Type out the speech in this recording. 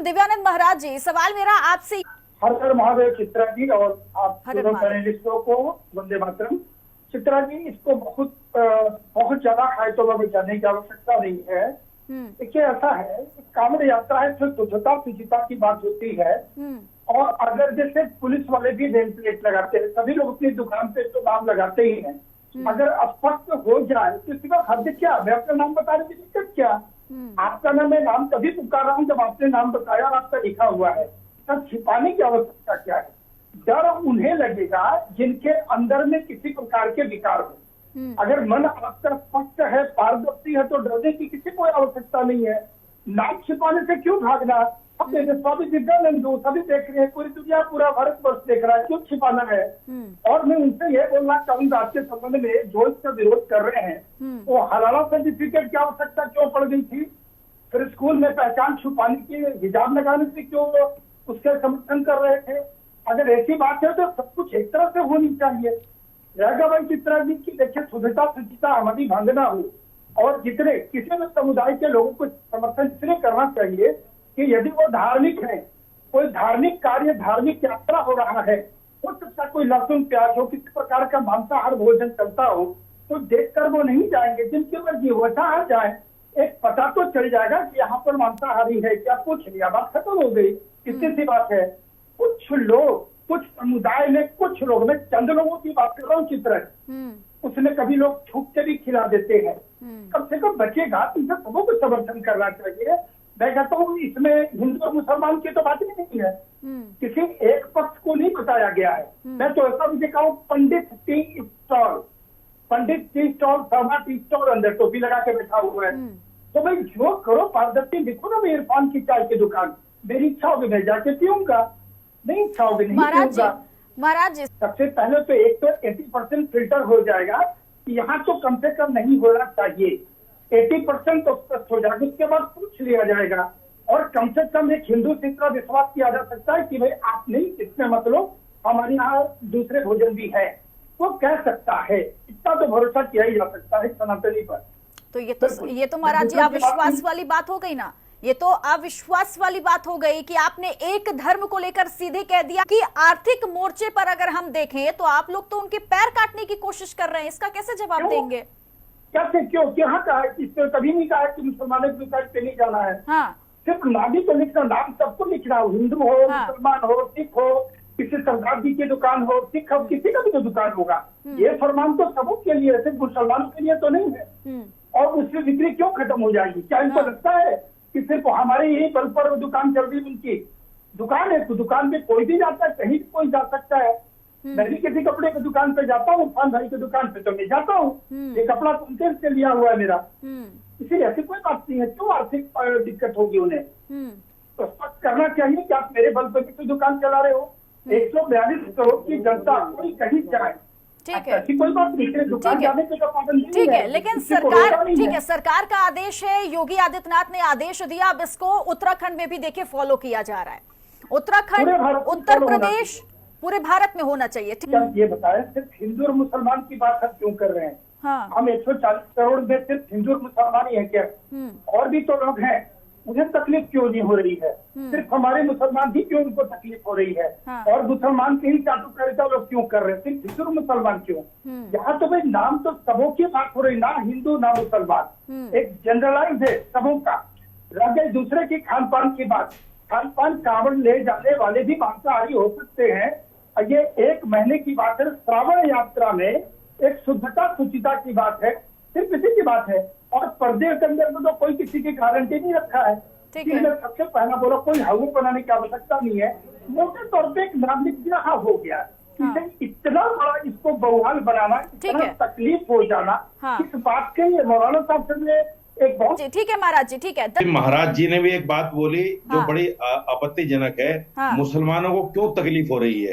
दिव्यानंद महाराज जी, सवाल मेरा आपसे। हर हर महादेव चित्रा जी और आप हर हर दोनों महादेव। पैनलिस्टों को वंदे मातरम। चित्रा जी, इसको बहुत ज्यादा आयतों में जाने की आवश्यकता नहीं है। देखिए, ऐसा है कि कांवड़ यात्रा है तो शुद्धता शुचिता की बात होती है। और अगर जैसे पुलिस वाले भी नेम प्लेट लगाते हैं, सभी लोग अपनी दुकान पे तो नाम लगाते ही हैं। अगर स्पष्ट हो जाए तो इसका हद क्या? मैं अपना नाम बताने की दिक्कत क्या? आपका मैं नाम तभी पुकार रहा हूँ जब आपने नाम बताया और आपका लिखा हुआ है। तब छिपाने की आवश्यकता क्या है? डर उन्हें लगेगा जिनके अंदर में किसी प्रकार के विकार हो। अगर मन आपका स्पष्ट है, पारदर्शी है, तो डरने की किसी कोई आवश्यकता नहीं है। नाम छिपाने से क्यों भागना? अब मेरे स्वामी दिव्यानंद सभी देख रहे हैं, पूरी दुनिया पूरा भारतवर्ष देख रहा है, क्यों छिपाना है? और मैं उनसे ये बोलना चाहूंगा, आपके संबंध में जो इसका विरोध कर रहे हैं वो हलाला सर्टिफिकेट की आवश्यकता क्यों पड़ गई थी? फिर स्कूल में पहचान छुपाने की हिजाब लगाने से क्यों उसके समर्थन कर रहे थे? अगर ऐसी बात है तो सब कुछ एक तरह से होनी चाहिए। रहेगा भाई चित्रा जी की, देखिए, शुद्धता शुचिता हमारी भांगना हो। और जितने किसी भी समुदाय के लोगों को समर्थन इसलिए करना चाहिए कि यदि वो धार्मिक है, कोई धार्मिक कार्य, धार्मिक यात्रा हो रहा है, हो सकता कोई लहसुन प्याज हो, किसी प्रकार का मांसाहार भोजन चलता हो, तो देखकर वो नहीं जाएंगे। जिनकी मर्जी वैसा आ जाए, एक पता तो चल जाएगा कि यहाँ पर मांसाहारी है क्या, पूछ लिया, बात खत्म हो गई। कितनी सी बात है। कुछ लोग, कुछ समुदाय में कुछ लोग, मैं चंद लोगों की बात कर रहा हूँ चित्र, उसने कभी लोग छुप के भी खिला देते हैं। कम से कम बचेगा, इनसे सबों को समर्थन करना चाहिए। मैं कहता हूँ इसमें हिंदू और मुसलमान की तो बात ही नहीं है, किसी एक पक्ष को नहीं बताया गया है। मैं तो ऐसा भी देखा हूँ, Pandit tea stall, Sharma tea stall, अंदर टोपी लगा के बैठा हुआ है। तो भाई जो करो पारदर्शी लिखो ना, मैं इरफान की चाय की दुकान, मेरी इच्छा होगी मैं जाके पीऊंगा, नहीं इच्छा होगी नहीं पीऊंगा। महाराज जी, सबसे पहले तो एक तो 80% फिल्टर हो जाएगा कि यहाँ तो कम से कम नहीं होना चाहिए। 80% तो स्पष्ट हो जाएगा, उसके बाद पूछ लिया जाएगा। और कम से कम एक हिंदू से इतना विश्वास किया जा सकता है कि भाई आप नहीं, इसमें मतलब हमारे यहाँ दूसरे भोजन भी है, वो कह सकता है। इतना तो भरोसा किया ही जा सकता है सनातनी पर। तो ये तो महाराज जी अविश्वास वाली बात हो गई ना। ये तो अविश्वास वाली बात हो गई कि आपने एक धर्म को लेकर सीधे कह दिया कि आर्थिक मोर्चे पर अगर हम देखें तो आप लोग तो उनके पैर काटने की कोशिश कर रहे हैं। इसका कैसे जवाब देंगे? कैसे, क्यों, क्या कहा? इस पर कभी नहीं कहा कि मुसलमानों की साइड पे नहीं जाना है। हाँ। सिर्फ नाम तो लिखना, नाम सबको लिखना हो, हिंदू हो, मुसलमान हो, सिख हो, किसी सरदार जी की दुकान हो, सिख हो, किसी का भी तो दुकान होगा। ये फरमान तो सबों के लिए, सिर्फ मुसलमानों के लिए तो नहीं है। और उससे बिक्री क्यों खत्म हो जाएगी? क्या इनको लगता है कि सिर्फ हमारे यही बल पर दुकान चल रही? उनकी दुकान है तो दुकान में कोई भी जाता है, कहीं भी कोई जा सकता है। मैं भी किसी कपड़े की दुकान पे जाता हूँ, खान भाई की दुकान पे तो मैं जाता हूँ, ये कपड़ा उनके से लिया हुआ है मेरा, इसीलिए ऐसी कोई बात नहीं है। क्यों आर्थिक दिक्कत होगी उन्हें? तो स्पष्ट करना चाहिए कि आप मेरे बल पर कोई दुकान चला रहे हो। 142 करोड़ की जनता कोई कहीं जाए, ठीक है, कोई बात नहीं, दुकान जाने की तो पाबंदी ठीक है, लेकिन सरकार, ठीक है, है। सरकार का आदेश है, योगी आदित्यनाथ ने आदेश दिया। अब इसको उत्तराखंड में भी देखिए फॉलो किया जा रहा है। उत्तराखंड, उत्तर प्रदेश, पूरे भारत में होना चाहिए। क्या ये बताएं, सिर्फ हिंदू और मुसलमान की बात हम क्यों कर रहे हैं? हाँ। हम 140 करोड़ में सिर्फ हिंदू और मुसलमान ही है क्या? और भी तो लोग हैं, उन्हें तकलीफ क्यों नहीं हो रही है? सिर्फ हमारे मुसलमान ही क्यों उनको तकलीफ हो रही है? हाँ। और मुसलमान की ही चाटुकारिता लोग क्यों कर रहे हैं? सिर्फ हिंदू और मुसलमान क्यों? यहाँ तो भाई नाम तो सबों की बात हो रही, ना हिंदू ना मुसलमान, एक जनरलाइज है सबों का। रह गई दूसरे की खान पान की बात। खान पान, कांवड़ ले जाने वाले भी मांसाहारी हो सकते हैं। ये 1 महीने की बात है। श्रावण यात्रा में एक शुद्धता शुचिता की बात है, सिर्फ इसी की बात है। और पर्दे के अंदर तो कोई किसी की गारंटी नहीं रखा है। सबसे पहला बोला, कोई हाउ बनाने की आवश्यकता नहीं है। मोटे तौर पे एक नाम लिख दिया, हाँ हो गया। इतना बड़ा इसको बवाल बनाना, इतना तकलीफ हो जाना, इस बात के लिए मौलाना साहब से एक बहुत, ठीक है महाराज जी, ठीक है। महाराज जी ने भी एक बात बोली जो बड़ी आपत्तिजनक है। मुसलमानों को क्यों तकलीफ हो रही है?